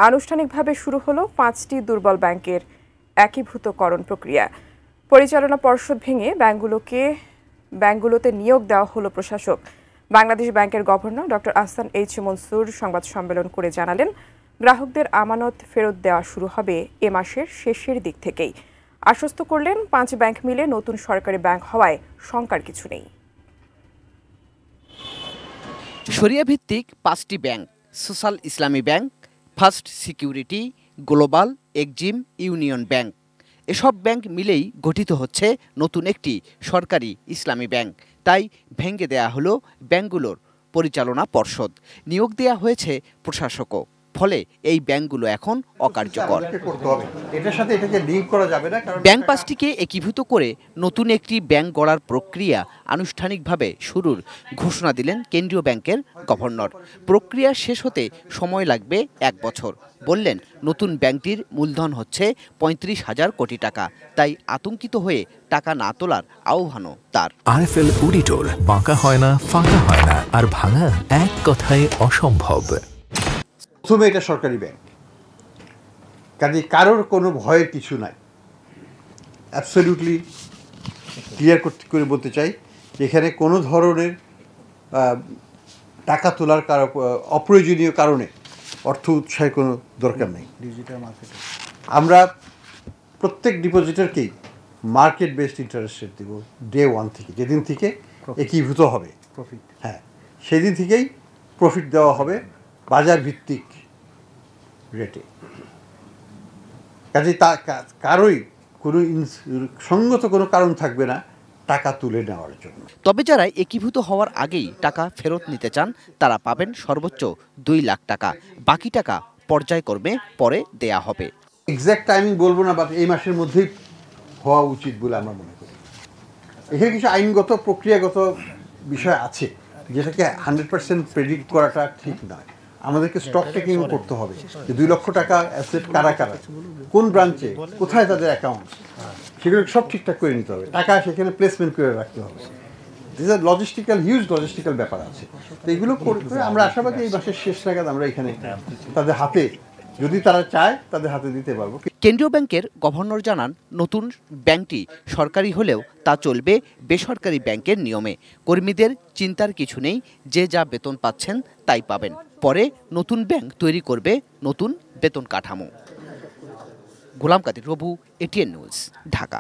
আনুষ্ঠানিকভাবে শুরু হলো 5টি দুর্বল ব্যাংকের একীভূতকরণ প্রক্রিয়া। পরিচালনা পর্ষদ ভেঙে ব্যাংকগুলোতে নিয়োগ দেওয়া হলো প্রশাসক। বাংলাদেশ ব্যাংকের governor doctor Ahsan H Mansur সংবাদ সম্মেলন করে জানালেন, গ্রাহকদের আমানত ফেরত দেওয়া শুরু হবে এ মাসের শেষের দিক থেকেই। আশ্বস্ত করলেন, 5 ব্যাংক মিলে নতুন সরকারি ব্যাংক হওয়ায় শঙ্কার কিছু নেই। শরিয়া ভিত্তিক 5টি ব্যাংক, সোশ্যাল ইসলামী bank, first security, global, Exim, union bank, এসব ব্যাংক মিলেই গঠিত হচ্ছে নতুন একটি সরকারি ইসলামী ব্যাংক। তাই ভেঙে দেয়া হলো ব্যাংকগুলোর পরিচালনা পর্ষদ, নিয়োগ দেয়া হয়েছে প্রশাসকও। ফলে এই ব্যাংকগুলো এখন অকার্যকর। ব্যাংক 5টিকে একীভূত করে নতুন একটি ব্যাংক গড়ার প্রক্রিয়া আনুষ্ঠানিকভাবে শুরুর ঘোষণা দিলেন কেন্দ্রীয় ব্যাংকের গভর্নর। প্রক্রিয়া শেষ হতে সময় লাগবে 1 বছর। বললেন, নতুন ব্যাংকটির মূলধন হচ্ছে 35,000 কোটি টাকা। তাই আতঙ্কিত হয়ে টাকা না তোলার আহ্বানও তার। আরএফএল অডিটর, বাঁকা হয় না, ফাঁকা হয় না, আর ভাঙা এক কথায় অসম্ভব। প্রথমে এটা সরকারি ব্যাংক, কাজে কারোর কোনো ভয়ের কিছু নাই। অ্যাবসলিউটলি ক্লিয়ার করে বলতে চাই, এখানে কোনো ধরনের টাকা তোলার অপ্রয়োজনীয় কারণে অর্থ উৎসাহের কোনো দরকার নেই। ডিজিটাল মার্কেটে আমরা প্রত্যেক ডিপোজিটারকেই মার্কেট বেসড ইন্টারেস্ট রেট দেব ডে 1 থেকে, যেদিন থেকে একীভূত হবে প্রফিট, হ্যাঁ সেদিন থেকেই প্রফিট দেওয়া হবে বাজার ভিত্তিক রেটে। কাজে কারোই কোনো সঙ্গত কোনো কারণ থাকবে না টাকা তুলে নেওয়ার জন্য। তবে যারা একীভূত হওয়ার আগেই টাকা ফেরত নিতে চান, তারা পাবেন সর্বোচ্চ 2 লাখ টাকা। বাকি টাকা পর্যায়ক্রমে পরে দেয়া হবে। এক্স্যাক্ট টাইমিং বলবো না, বাট এই মাসের মধ্যেই হওয়া উচিত বলে আমরা মনে করি। এখানে কিছু আইনগত প্রক্রিয়াগত বিষয় আছে, যেটাকে 100% প্রেডিক্ট করাটা ঠিক নয়। আমাদেরকে স্টক টেকিং করতে হবে যে 2 লক্ষ টাকা অ্যাসেট কারা কোন ব্রাঞ্চে কোথায় তাদের অ্যাকাউন্ট, সেগুলো সব ঠিকঠাক করে নিতে হবে। টাকা সেখানে প্লেসমেন্ট করে রাখতে হবে। দিস আর হিউজ লজিস্টিক্যাল ব্যাপার আছে। তো এগুলো করে আমরা আশাবাদী এই মাসের শেষ নাগাদ আমরা এখানে তাদের হাতে, যদি তারা চায় তাদের হাতে দিতে পারবো। কেন্দ্রীয় ব্যাংকের গভর্নর জানান, নতুন ব্যাংকটি সরকারি হলেও তা চলবে বেসরকারি ব্যাংকের নিয়মে। কর্মীদের চিন্তার কিছু নেই, যে যা বেতন পাচ্ছেন তাই পাবেন। পরে নতুন ব্যাংক তৈরি করবে নতুন বেতন কাঠামো। গোলাম কাদের রবু, এটিএন নিউজ, ঢাকা।